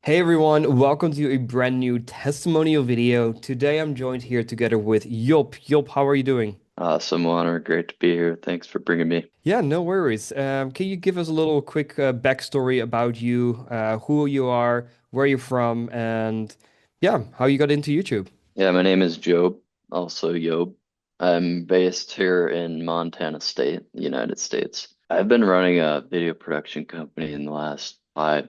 Hey everyone, welcome to a brand new testimonial video. Today I'm joined here together with Yop. Yop, how are you doing? Awesome honor. Great to be here. Thanks for bringing me. Yeah, no worries. Can you give us a little quick backstory about you, who you are, where you're from, and yeah, how you got into YouTube? Yeah, my name is Job, also Yob. I'm based here in Montana State, United States. I've been running a video production company in the last 5,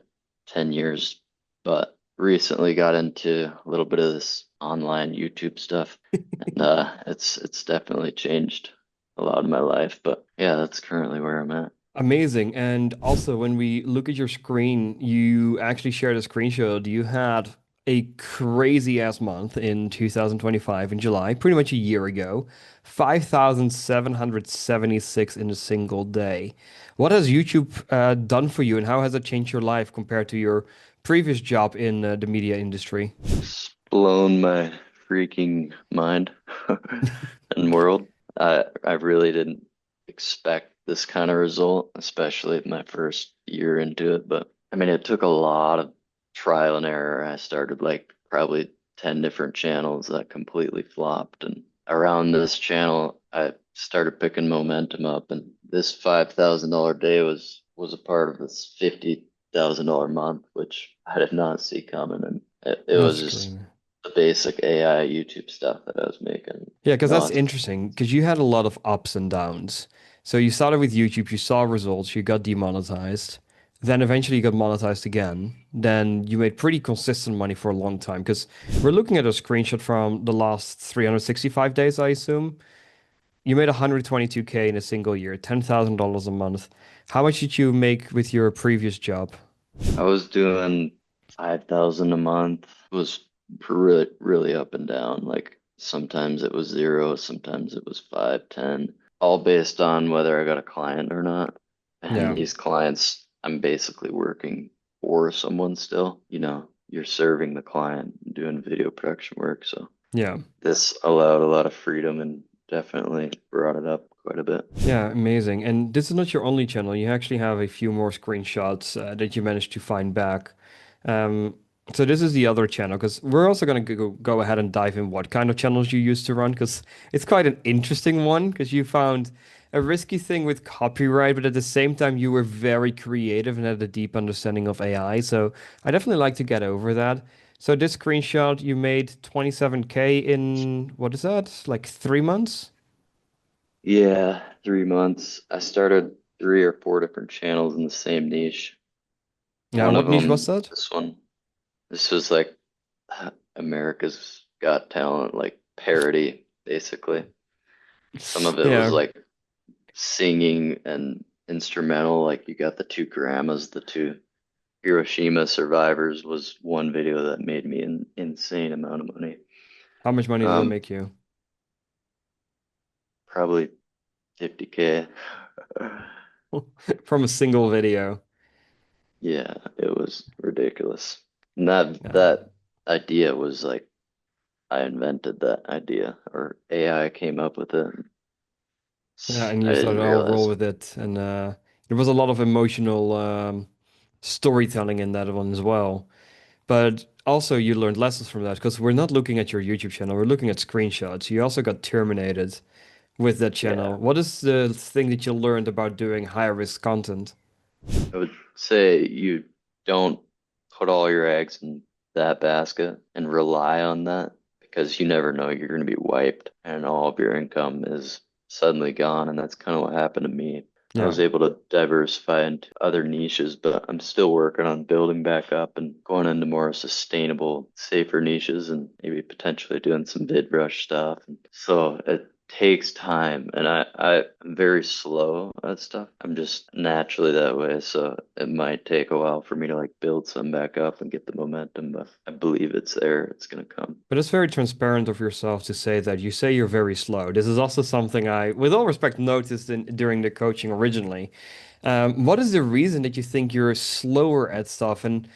10 years, but recently got into a little bit of this online YouTube stuff, and it's definitely changed a lot of my life. But yeah, that's currently where I'm at. Amazing. And also, when we look at your screen, you actually shared a screenshot. You had a crazy ass month in 2025 in July, pretty much a year ago, 5,776 in a single day. What has YouTube done for you, and how has it changed your life compared to your previous job in the media industry? It's blown my freaking mind and world. I really didn't expect this kind of result, especially my first year into it. But I mean, it took a lot of trial and error. I started like probably 10 different channels that completely flopped. And around this channel, I started picking momentum up. And this $5,000 day was a part of this $50,000 month, which I did not see coming. And it was That's just great. the basic AI YouTube stuff that I was making. Yeah, because that's No, interesting because you had a lot of ups and downs. So you started with YouTube, you saw results, you got demonetized, then eventually you got monetized again. Then you made pretty consistent money for a long time because we're looking at a screenshot from the last 365 days, I assume. You made 122K in a single year, $10,000 a month. How much did you make with your previous job? I was doing 5,000 a month. It was really, really up and down. Like sometimes it was zero, sometimes it was 5, 10, all based on whether I got a client or not. And Yeah, these clients, I'm basically working for someone still. You're serving the client, doing video production work. So yeah. this allowed a lot of freedom and definitely brought it up quite a bit. Yeah, amazing. And this is not your only channel. You actually have a few more screenshots that you managed to find back. Um, so this is the other channel because we're also going to go ahead and dive in what kind of channels you used to run because it's quite an interesting one because you found a risky thing with copyright, but at the same time you were very creative and had a deep understanding of AI. So I definitely like to get over that. So this screenshot you made 27K in what is that? Like 3 months? Yeah, 3 months. I started 3 or 4 different channels in the same niche. Yeah, One what of niche was them, that? this one, this was like America's Got Talent, like parody, basically. Some of it was Yeah. like singing and instrumental, like you got the two grandmas, the two Hiroshima survivors was one video that made me an insane amount of money. How much money did it Um, make you? Probably 50K. From a single video. Yeah, it was ridiculous. And that Yeah. idea was like I invented that idea or AI came up with it. Yeah, and I you didn't started all roll realize. with it. And there was a lot of emotional storytelling in that one as well. But also you learned lessons from that because we're not looking at your YouTube channel, we're looking at screenshots. You also got terminated with that channel. Yeah, What is the thing that you learned about doing high risk content? I would say you don't put all your eggs in that basket and rely on that because you never know you're going to be wiped and all of your income is suddenly gone. And that's kind of what happened to me. I Yeah. was able to diversify into other niches, but I'm still working on building back up and going into more sustainable, safer niches and maybe potentially doing some vid rush stuff. And so it takes time and I'm very slow at stuff. I'm just naturally that way. So it might take a while for me to like build some back up and get the momentum, but I believe it's there. It's gonna come. But it's very transparent of yourself to say that you say you're very slow. This is also something I, with all respect, noticed during the coaching originally. What is the reason that you think you're slower at stuff? And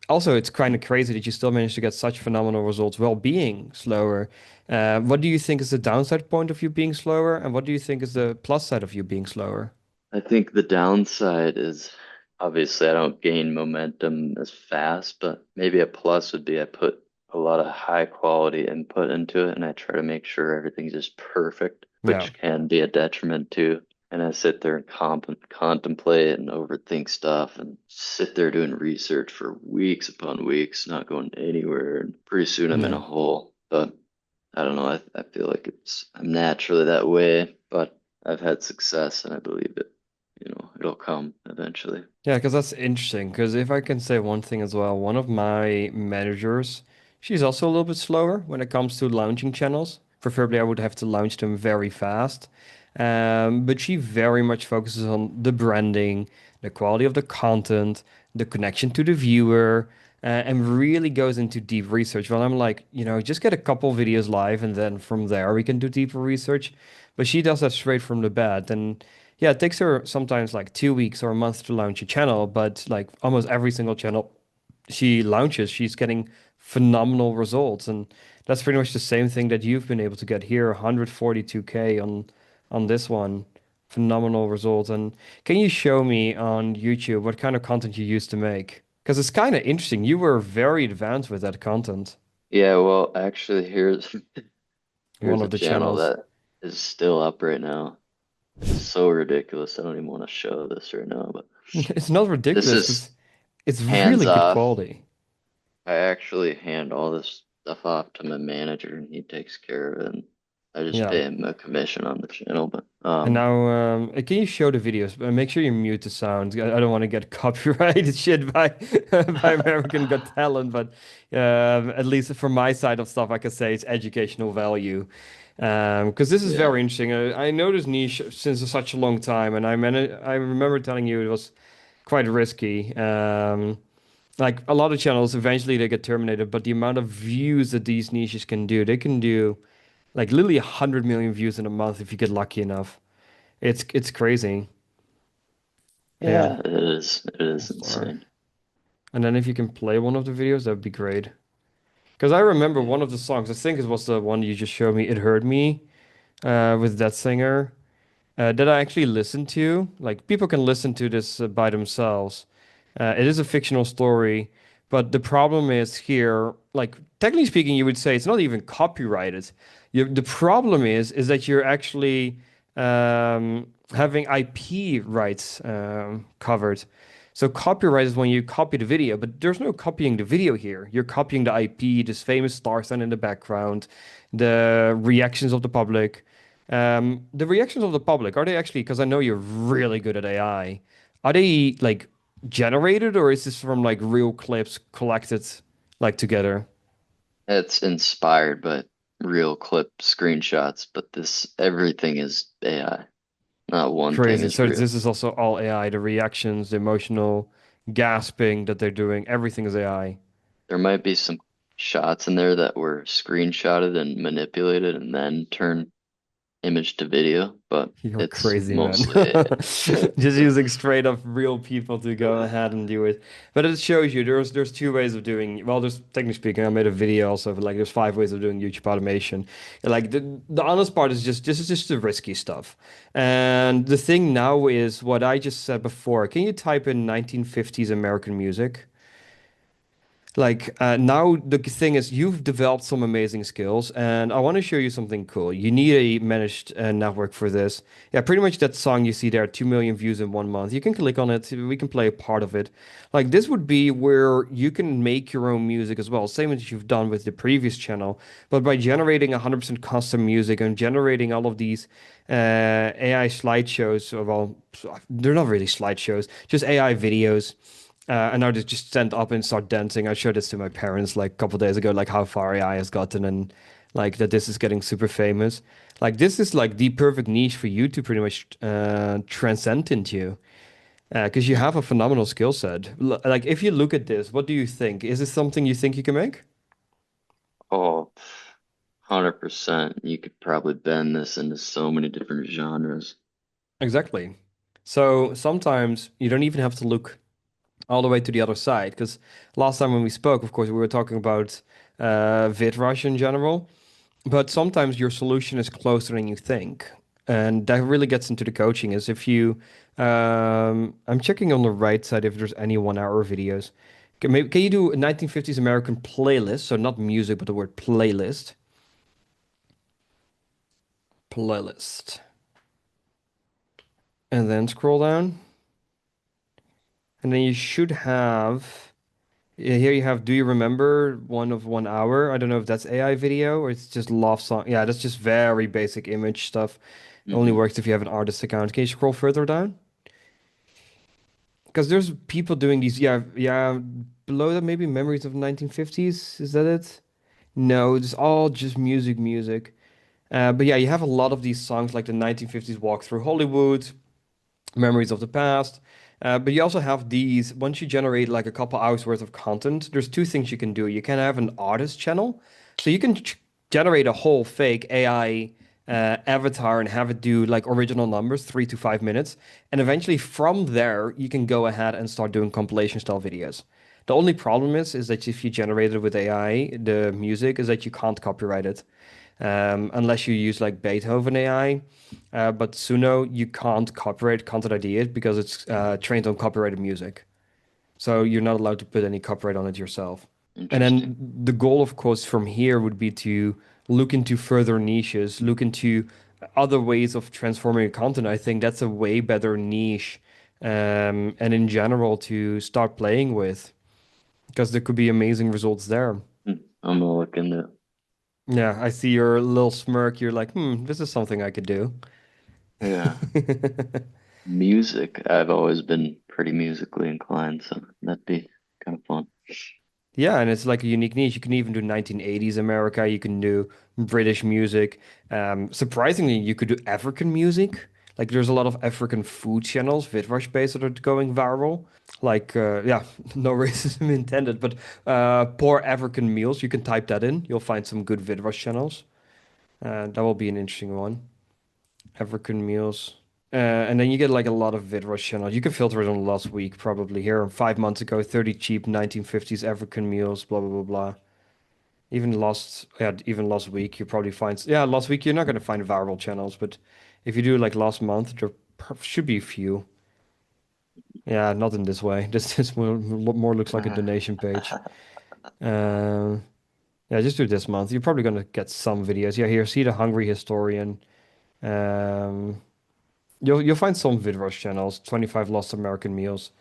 also, it's kind of crazy that you still manage to get such phenomenal results while being slower. What do you think is the downside point of you being slower? And what do you think is the plus side of you being slower? I think the downside is obviously I don't gain momentum as fast, but maybe a plus would be I put a lot of high quality input into it and I try to make sure everything's just perfect, Yeah. which can be a detriment too. And I sit there and contemplate and overthink stuff and sit there doing research for weeks upon weeks, not going anywhere. And pretty soon I'm in a Yeah. hole. But I don't know. I feel like I'm naturally that way, but I've had success and I believe it, it'll come eventually. Yeah, because that's interesting. Because if I can say one thing as well, one of my managers, she's also a little bit slower when it comes to launching channels. Preferably, I would have to launch them very fast. But she very much focuses on the branding, the quality of the content, the connection to the viewer, and really goes into deep research. Well, I'm like, just get a couple videos live, and then from there we can do deeper research. But she does that straight from the bat, and yeah, it takes her sometimes like 2 weeks or a month to launch a channel, but like almost every single channel she launches, she's getting phenomenal results. And that's pretty much the same thing that you've been able to get here, 142K on this one. Phenomenal results. And can you show me on YouTube what kind of content you used to make? Because it's kind of interesting. You were very advanced with that content, Yeah, well, actually, here's one here's a of the channel channels. that is still up right now. It's so ridiculous. I don't even want to show this right now, but It's not this ridiculous is because it's hands really good off. quality. I actually hand all this stuff off to my manager and he takes care of it. And I just Yeah. pay him a commission on the channel, but And now, can you show the videos? But make sure you mute the sound. I don't want to get copyrighted shit by by American Got Talent, but at least from my side of stuff, I can say it's educational value. Because this is yeah. very interesting. I know this niche since such a long time, and I remember telling you it was quite risky. Like a lot of channels, eventually they get terminated, but the amount of views that these niches can do, they can do like literally 100 million views in a month if you get lucky enough. It's crazy. Yeah. Yeah, it is. It is Or- insane. And then if you can play one of the videos, that would be great. Because I remember Yeah. one of the songs, I think it was the one you just showed me, It Hurt Me, with that singer, that I actually listened to. Like people can listen to this by themselves. It is a fictional story, but the problem is here, like technically speaking, you would say it's not even copyrighted. The problem is that you're actually having IP rights covered. So copyright is when you copy the video, but there's no copying the video here. You're copying the IP, this famous star sign in the background, the reactions of the public. The reactions of the public, are they actually, because I know you're really good at AI, are they like generated or is this from like real clips collected like together? It's inspired by real clip screenshots, but everything is AI. Not one thing Crazy. is So real. this is also all AI, the reactions, the emotional gasping that they're doing, everything is AI. There might be some shots in there that were screenshotted and manipulated and then turned image to video, but You're it's crazy, man. mostly Just using straight up real people to go ahead and do it. But it shows you there's two ways of doing. Well, there's technically speaking, I made a video also of like there's 5 ways of doing YouTube automation. Like the honest part is just this is just the risky stuff. And the thing now is what I just said before. Can you type in 1950s American music? Like now, the thing is, you've developed some amazing skills, and I want to show you something cool. You need a managed network for this. Yeah, pretty much that song you see there, 2 million views in 1 month. You can click on it. We can play a part of it. Like this would be where you can make your own music as well, same as you've done with the previous channel. But by generating 100% custom music and generating all of these AI slideshows, well, they're not really slideshows, just AI videos and now they just stand up and start dancing. I showed this to my parents like a couple days ago, like how far AI has gotten and like that this is getting super famous. Like this is like the perfect niche for you to pretty much transcend into because you have a phenomenal skill set. Like if you look at this, what do you think? Is this something you think you can make? oh, 100%. You could probably bend this into so many different genres. Exactly. So sometimes you don't even have to look all the way to the other side because last time when we spoke, of course, we were talking about VidRush in general. But sometimes your solution is closer than you think. And that really gets into the coaching is if you I'm checking on the right side if there's any 1 hour videos. Can you do a 1950s American playlist? So not music, but the word playlist. Playlist. And then scroll down. And then you should have, yeah, here you have, do you remember one of 1 hour? I don't know if that's AI video or it's just love song. Yeah, that's just very basic image stuff. It only Hmm. works if you have an artist account. Can you scroll further down? Because there's people doing these, yeah, yeah, below that maybe memories of 1950s. Is that it? No, it's all just music. But yeah, you have a lot of these songs like the 1950s Walk Through Hollywood, Memories of the Past. But you also have these, once you generate like a couple hours worth of content, there's two things you can do. You can have an artist channel. So you can generate a whole fake AI avatar and have it do like original numbers, 3 to 5 minutes. And eventually from there, you can go ahead and start doing compilation style videos. The only problem is that if you generate it with AI, the music is that you can't copyright it unless you use like Beethoven AI. But Suno, you can't copyright Content ID it because it's trained on copyrighted music. So you're not allowed to put any copyright on it yourself. And Interesting. then the goal, of course, from here would be to look into further niches, look into other ways of transforming your content. I think that's a way better niche, and in general to start playing with because there could be amazing results there. Hmm. I'm gonna look into it. Yeah, I see your little smirk. You're like, this is something I could do. Yeah. Music. I've always been pretty musically inclined, so that'd be kind of fun. Yeah, and it's like a unique niche. You can even do 1980s America. You can do British music. Surprisingly, you could do African music. Like there's a lot of African food channels, Witwash based, that are going viral. Like, yeah, no racism intended, but poor African meals. You can type that in. You'll find some good Witwash channels. That will be an interesting one. African meals. And then you get like a lot of VidRush channels. You can filter it on last week, probably here. 5 months ago, 30 cheap 1950s African meals, blah, blah, blah, blah. Even last week, you probably find, yeah, last week you're not going to find viral channels, but if you do like last month, there should be a few. Yeah, not in this way. This more looks like a donation page. Um, yeah, just do this month. You're probably going to get some videos. Yeah, here, see the Hungry Historian. Um, you'll find some VidRush channels, 25 Lost American Meals.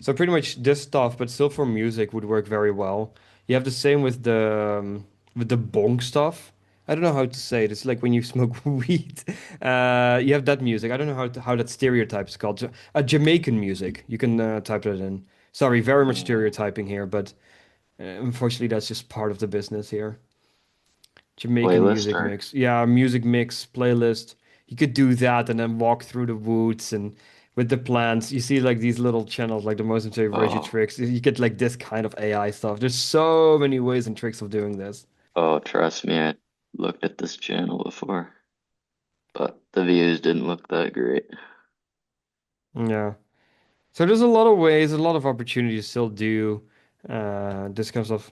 So pretty much this stuff, but still for music would work very well. You have the same with the bong stuff. I don't know how to say it. It's like when you smoke weed. You have that music. I don't know how that stereotype is called. Jamaican music. You can type that in. Sorry, very much stereotyping here, but unfortunately that's just part of the business here. Jamaican Playlist music or mix. Yeah, music mix playlist. You could do that and then walk through the woods and with the plants. You see like these little channels like the most Reggie oh tricks. You get like this kind of AI stuff. There's so many ways and tricks of doing this. oh, trust me, I looked at this channel before, but the views didn't look that great. Yeah. So there's a lot of ways, a lot of opportunities to still do this kind of stuff.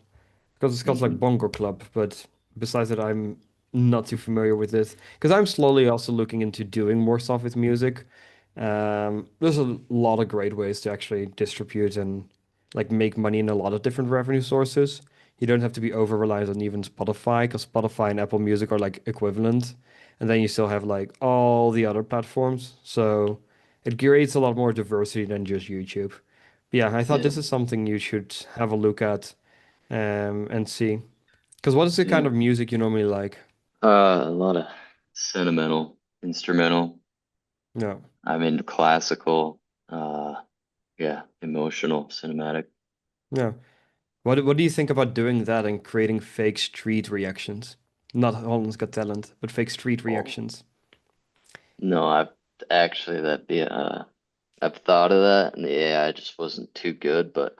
Because it's called like Hmm. Bongo Club, but besides that, I'm not too familiar with this. Because I'm slowly also looking into doing more stuff with music. There's a lot of great ways to actually distribute and like make money in a lot of different revenue sources. You don't have to be over reliant on even Spotify, because Spotify and Apple Music are like equivalent. And then you still have like all the other platforms. So it creates a lot more diversity than just YouTube. But yeah, I thought Yeah, this is something you should have a look at and see. Because what is the kind yeah. of music you normally like? A lot of sentimental, instrumental. No. I'm into classical. Yeah, emotional, cinematic. Yeah. What do you think about doing that and creating fake street reactions? Not Holland's Got Talent, but fake street Oh reactions. no, I've actually that be I've thought of that, and the AI just wasn't too good. But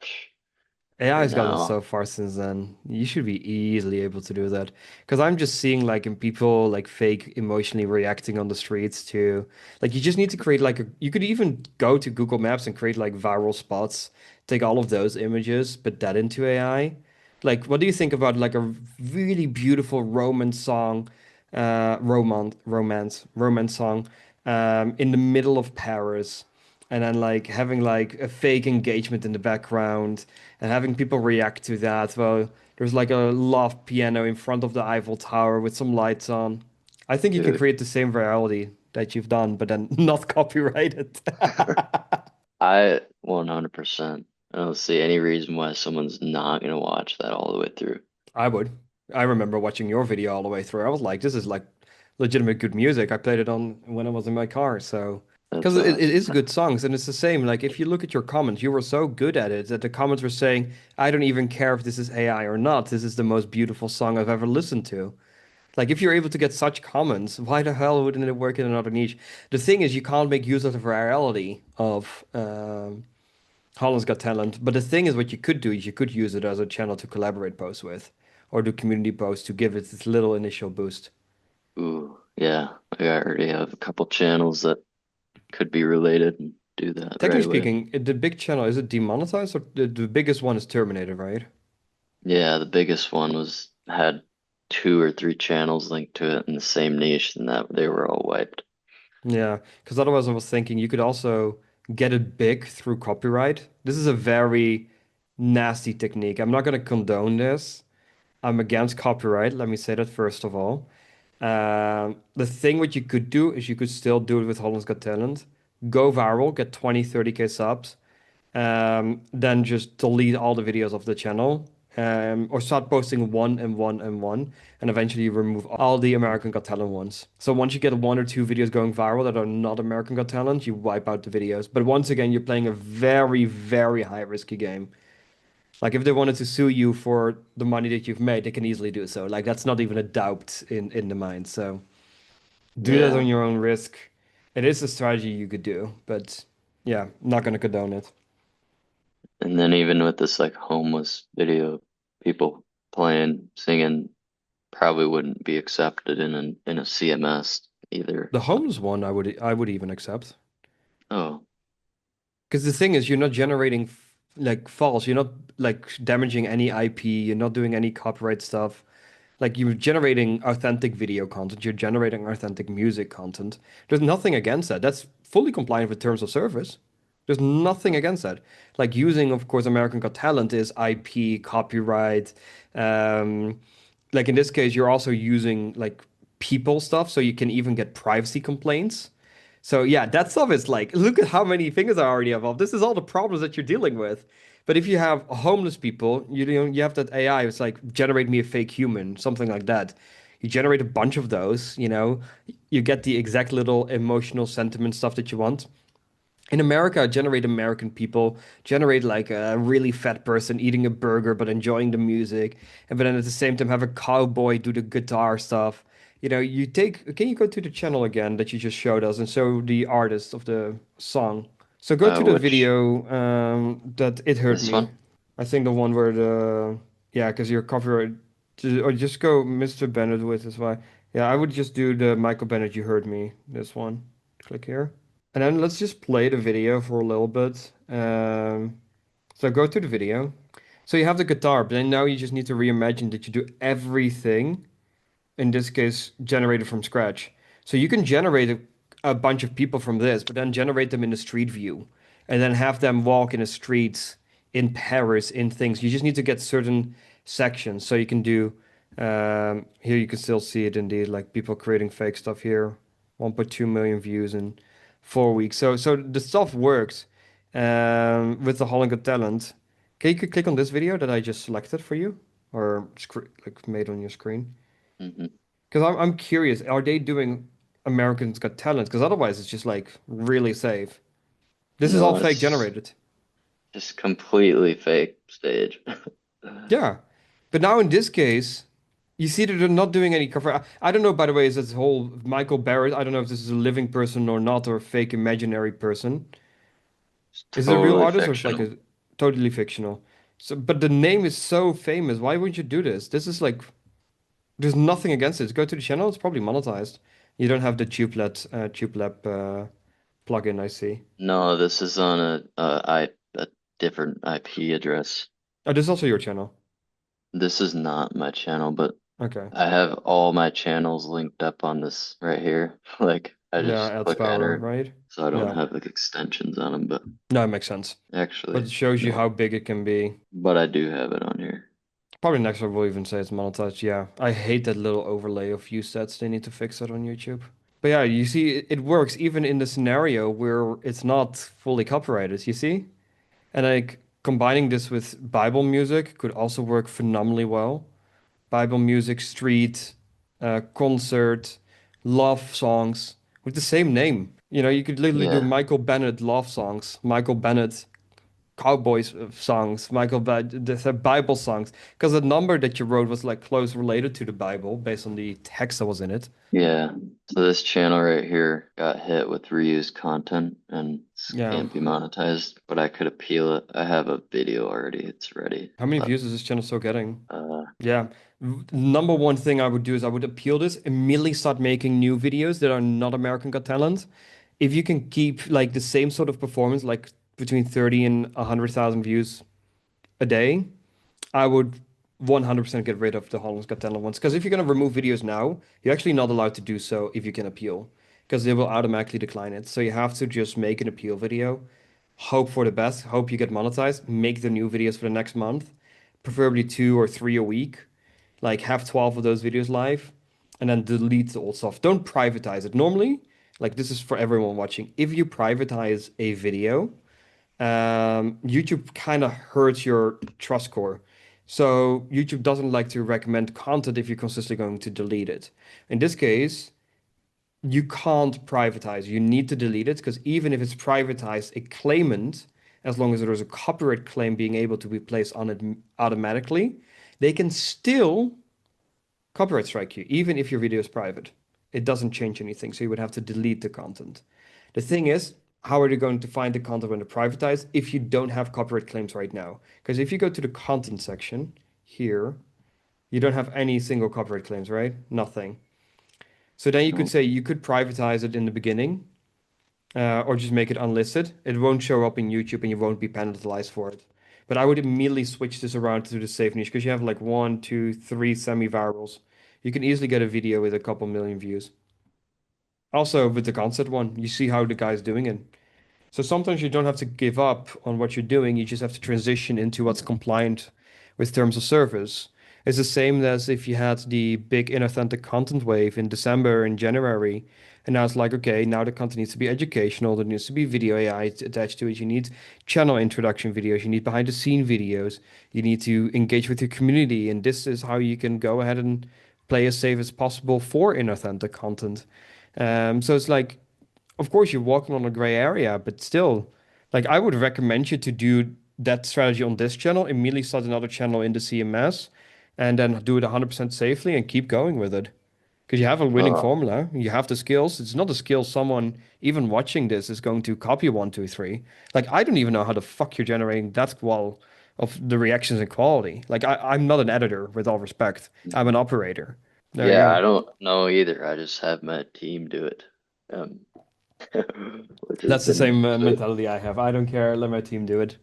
AI for has gotten now, so far since then. You should be easily able to do that. Because I'm just seeing like in people like fake emotionally reacting on the streets to like you just need to create like you could even go to Google Maps and create like viral spots, take all of those images, put that into AI. Like what do you think about like a really beautiful romance song, romance song in the middle of Paris? and then like having like a fake engagement in the background and having people react to that. Well, there's like a loft piano in front of the Eiffel Tower with some lights on. I think you can Dude. create the same virality that you've done, but then not copyrighted. I 100%. I don't see any reason why someone's not gonna watch that all the way through. I would. I remember watching your video all the way through. I was like, this is like legitimate good music. I played it on when I was in my car, so That's because it awesome. is good songs, and it's the same. Like if you look at your comments, you were so good at it that the comments were saying, "I don't even care if this is AI or not. This is the most beautiful song I've ever listened to." Like if you're able to get such comments, why the hell wouldn't it work in another niche? The thing is, you can't make use of the virality of Holland's Got Talent. But the thing is, what you could do is you could use it as a channel to collaborate posts with, or do community posts to give it this little initial boost. Ooh, yeah. I already have a couple channels that could be related and do that Technically right away. speaking, the big channel, is it demonetized or the biggest one is terminated, right? Yeah, the biggest one was had two or three channels linked to it in the same niche, and that they were all wiped. Yeah, because otherwise I was thinking you could also get it big through copyright. This is a very nasty technique. I'm not going to condone this. I'm against copyright. Let me say that first of all. The thing what you could do is you could still do it with Holland's Got Talent. Go viral, get 20, 30K subs, then just delete all the videos of the channel, or start posting one and one and one, and eventually you remove all the American Got Talent ones. So once you get one or two videos going viral that are not American Got Talent, you wipe out the videos. But once again, you're playing a very, very high risky game. Like if they wanted to sue you for the money that you've made, they can easily do so. Like that's not even a doubt in the mind. So do that on Yeah. your own risk. It is a strategy you could do, but yeah, not gonna condone it. And then even with this like homeless video, people playing, singing probably wouldn't be accepted in a CMS either. The So, homeless one, I would even accept. oh, Because the thing is, you're not generating like false. You're not like damaging any IP. You're not doing any copyright stuff. Like you're generating authentic video content. You're generating authentic music content. There's nothing against that. That's fully compliant with terms of service. There's nothing against that. Like using, of course, American Got Talent is IP, copyright. Um, like in this case, you're also using like people stuff, so you can even get privacy complaints. So yeah, that stuff is like, look at how many fingers are already involved. This is all the problems that you're dealing with. But if you have homeless people, you have that AI. It's like generate me a fake human, something like that. You generate a bunch of those. You get the exact little emotional sentiment stuff that you want. In America, generate American people, generate like a really fat person eating a burger but enjoying the music, and but then at the same time have a cowboy do the guitar stuff. You take. Can you go to the channel again that you just showed us and show the artist of the song? So go to the which video that it hurt this me. one? I think the one where the yeah, because your copyright. Or just go Mr. Bennett with is why. Yeah, I would just do the Michael Bennett. You heard me. This one. Click here. And then let's just play the video for a little bit. So go to the video. So you have the guitar, but then now you just need to reimagine that you do everything, in this case, generated from scratch. So you can generate a bunch of people from this, but then generate them in the street view, and then have them walk in the streets in Paris in things. You just need to get certain sections. So you can do, here you can still see it indeed, like people creating fake stuff here, 1.2 million views in 4 weeks. So the stuff works with the Holland Got Talent. Okay, you could click on this video that I just selected for you, or like made on your screen. Hmm. Because I'm curious, are they doing Americans Got Talent? Because otherwise, it's just like really safe. This is all No, fake it's generated. just completely fake stage. Yeah. But now in this case, you see that they're not doing any cover. I don't know, by the way, is this whole Michael Barrett? I don't know if this is a living person or not, or a fake imaginary person. It's Is it a real totally artist or it's like fictional. a totally fictional? So, but the name is so famous. Why wouldn't you do this? This is like, there's nothing against it. Go to the channel, it's probably monetized. You don't have the TubeLab plugin, I see. No, this is on a different IP address. Oh, this is also your channel. This is not my channel, but Okay. I have all my channels linked up on this right here. Like I Yeah, just adds click power, enter, right? so I don't Yeah. have like extensions on them. But No, it makes sense. But actually, it shows you no. how big it can be. But I do have it on here. Probably next one will even say it's monetized. Yeah. I hate that little overlay of view sets. They need to fix that on YouTube. But yeah, you see, it works even in the scenario where it's not fully copyrighted, you see? And like combining this with Bible music could also work phenomenally well. Bible music, street, concert, love songs with the same name. You know, you could literally do Yeah, Michael Bennett love songs, Michael Bennett Cowboys songs, the Bible songs, because the number that you wrote was like close related to the Bible based on the text that was in it. yeah. So this channel right here got hit with reused content and Yeah. can't be monetized, but I could appeal it. I have a video already. It's ready. How many But views is this channel still getting? uh, Yeah. Number one thing I would do is I would appeal this, immediately start making new videos that are not American Got Talent. If you can keep like the same sort of performance, like between 30 and 100,000 views a day, I would 100% get rid of the Holland's Got Talent ones. Because if you're going to remove videos now, you're actually not allowed to do so if you can appeal, because they will automatically decline it. So you have to just make an appeal video, hope for the best, hope you get monetized, make the new videos for the next month, preferably 2 or 3 a week, like have 12 of those videos live, and then delete the old stuff. Don't privatize it. Normally, like this is for everyone watching, if you privatize a video, YouTube kind of hurts your trust score. So YouTube doesn't like to recommend content if you're consistently going to delete it. In this case, you can't privatize. You need to delete it because even if it's privatized, a claimant, as long as there is a copyright claim being able to be placed on it automatically, they can still copyright strike you, even if your video is private. It doesn't change anything, so you would have to delete the content. The thing is, how are you going to find the content when it's privatized if you don't have copyright claims right now? Because if you go to the content section here, you don't have any single copyright claims, right? Nothing. So then you could no. say you could privatize it in the beginning, or just make it unlisted. It won't show up in YouTube and you won't be penalized for it. But I would immediately switch this around to the safe niche because you have like one, two, three semi-virals. You can easily get a video with a couple million views. Also, with the concept one, you see how the guy's doing it. So sometimes you don't have to give up on what you're doing. You just have to transition into what's compliant with terms of service. It's the same as if you had the big inauthentic content wave in December and January. And now it's like, okay, now the content needs to be educational. There needs to be video AI attached to it. You need channel introduction videos. You need behind the scene videos. You need to engage with your community. And this is how you can go ahead and play as safe as possible for inauthentic content. So it's like, of course you're walking on a gray area, but still, like I would recommend you to do that strategy on this channel, immediately start another channel in the CMS, and then do it 100% safely and keep going with it. Because you have a winning Uh, formula, you have the skills. It's not a skill someone even watching this is going to copy one, two, three. Like I don't even know how the fuck you're generating that qual of the reactions and quality. Like I'm not an editor, with all respect. I'm an operator. There you yeah, go. I don't know either. I just have my team do it, um, which has That's the been same actually, mentality I have. I don't care. Let my team do it.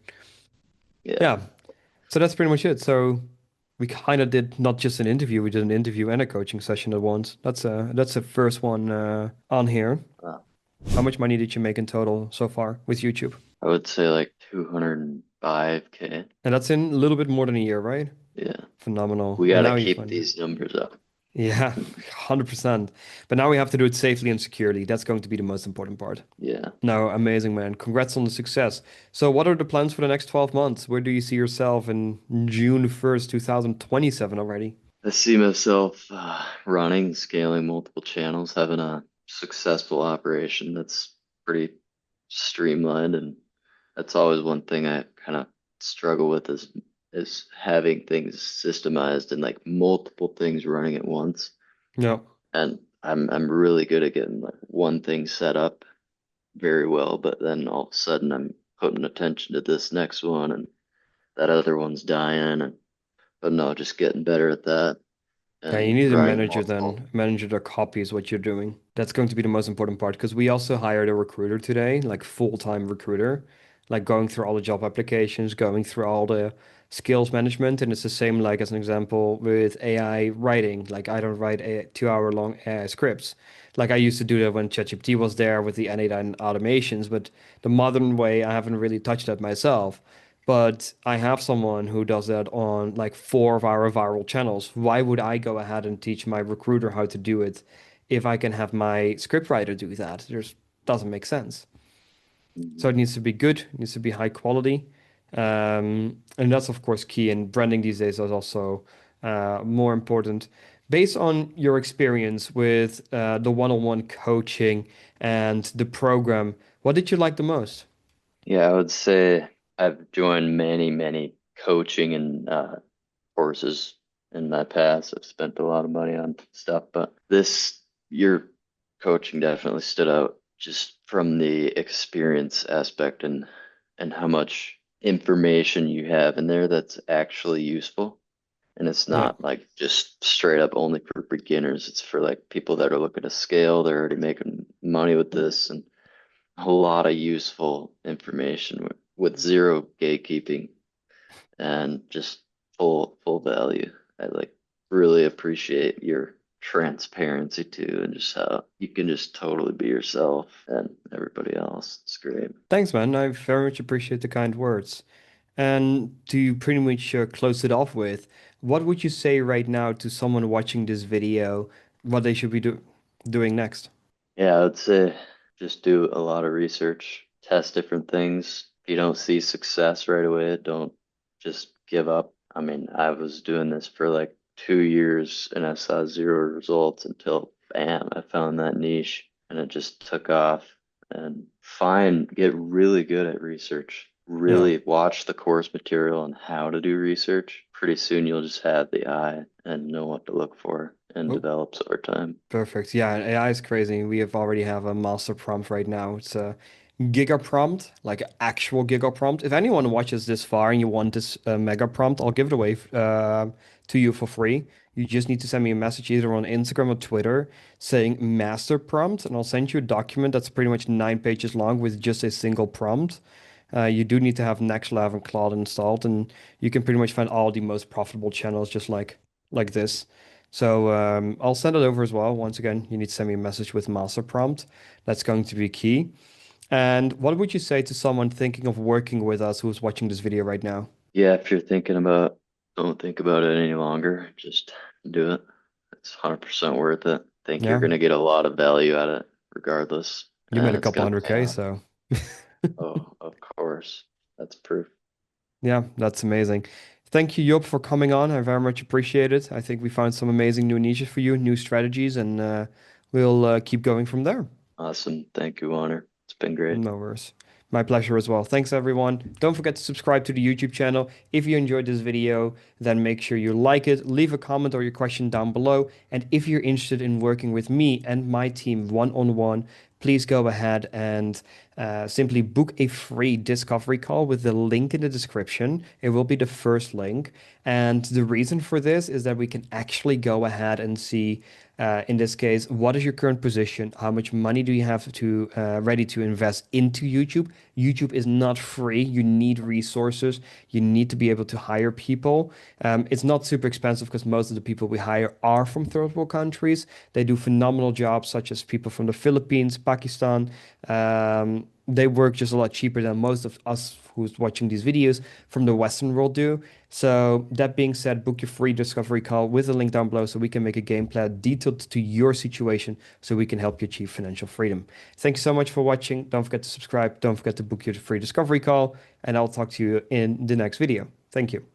yeah. Yeah. So that's pretty much it. So we kind of did not just an interview, we did an interview and a coaching session at once. That's the first one on here. Uh, How much money did you make in total so far with YouTube? I would say like 205K. And that's in a little bit more than a year, right? Yeah, Phenomenal. we And got to now you keep find, these numbers up. yeah, 100%. But now we have to do it safely and securely. That's going to be the most important part. Yeah. No, amazing, man. Congrats on the success. So, what are the plans for the next 12 months? Where do you see yourself in June 1st, 2027 already? I see myself running, scaling multiple channels, having a successful operation that's pretty streamlined, and that's always one thing I kind of struggle with is having things systemized and like multiple things running at once. No. And I'm really good at getting like one thing set up very well, but then all of a sudden I'm putting attention to this next one and that other one's dying, and but no, just getting better at that Yeah, you and need a running manager multiple. then. A manager that copies what you're doing. That's going to be the most important part because we also hired a recruiter today, like full-time recruiter. like going through all the job applications, going through all the skills management. And it's the same, like as an example, with AI writing. Like I don't write a 2 hour long AI scripts. Like I used to do that when ChatGPT was there with the N89 automations, but the modern way, I haven't really touched that myself. But I have someone who does that on like 4 of our viral channels. Why would I go ahead and teach my recruiter how to do it if I can have my scriptwriter do that? There's doesn't make sense. So Mhm. it needs to be good, it needs to be high quality. And that's of course key. And branding these days is also more important. Based on your experience with the one-on-one coaching and the program, what did you like the most? Yeah, I would say I've joined many, many coaching and courses in my past. I've spent a lot of money on stuff, but your coaching definitely stood out just from the experience aspect and how much information you have in there that's actually useful. And it's Yeah. not like just straight up only for beginners. It's for like people that are looking to scale. They're already making money with this and a lot of useful information with zero gatekeeping and just full value. I like really appreciate your transparency too, and just how you can just totally be yourself and everybody else. It's great. Thanks, man. I very much appreciate the kind words. And to pretty much close it off with, what would you say right now to someone watching this video, what they should be doing next? Yeah, I would say just do a lot of research, test different things. If you don't see success right away, don't just give up. I mean, I was doing this for like 2 years and I saw zero results until bam, I found that niche and it just took off. And get really good at research. Yeah. Really watch the course material and how to do research. Pretty soon you'll just have the eye and know what to look for and Oh, develops over time. perfect. Yeah, and AI is crazy. We have already have a master prompt right now. It's a giga prompt, like an actual giga prompt. If anyone watches this far and you want this mega prompt, I'll give it away to you for free. You just need to send me a message either on Instagram or Twitter saying master prompt, and I'll send you a document that's pretty much 9 pages long with just a single prompt. You do need to have Nextlav and Claude installed, and you can pretty much find all the most profitable channels just like this. So I'll send it over as well. Once again, you need to send me a message with master prompt. That's going to be key. And what would you say to someone thinking of working with us who's watching this video right now? Yeah, if you're thinking about, don't think about it any longer. Just do it. It's 100% worth it. Think you're Yeah, gonna get a lot of value out of it, regardless, you made and a it's couple gonna hundred pay K, off. so Oh, of course. That's proof. yeah, that's amazing. Thank you, Job, for coming on. I very much appreciate it. I think we found some amazing new niches for you, new strategies, and we'll keep going from there. Awesome. Thank you, Honor. It's been great. No worries. My pleasure as well. Thanks, everyone. Don't forget to subscribe to the YouTube channel. If you enjoyed this video, then make sure you like it, leave a comment or your question down below. And if you're interested in working with me and my team one-on-one, please go ahead and simply book a free discovery call with the link in the description. It will be the first link. And the reason for this is that we can actually go ahead and see in this case, what is your current position? How much money do you have to ready to invest into YouTube? YouTube is not free. You need resources. You need to be able to hire people. It's not super expensive because most of the people we hire are from third world countries. They do phenomenal jobs, such as people from the Philippines, Pakistan. They work just a lot cheaper than most of us who's watching these videos from the Western world do. So that being said, book your free discovery call with the link down below so we can make a game plan detailed to your situation so we can help you achieve financial freedom. Thank you so much for watching. Don't forget to subscribe. Don't forget to book your free discovery call, and I'll talk to you in the next video. Thank you.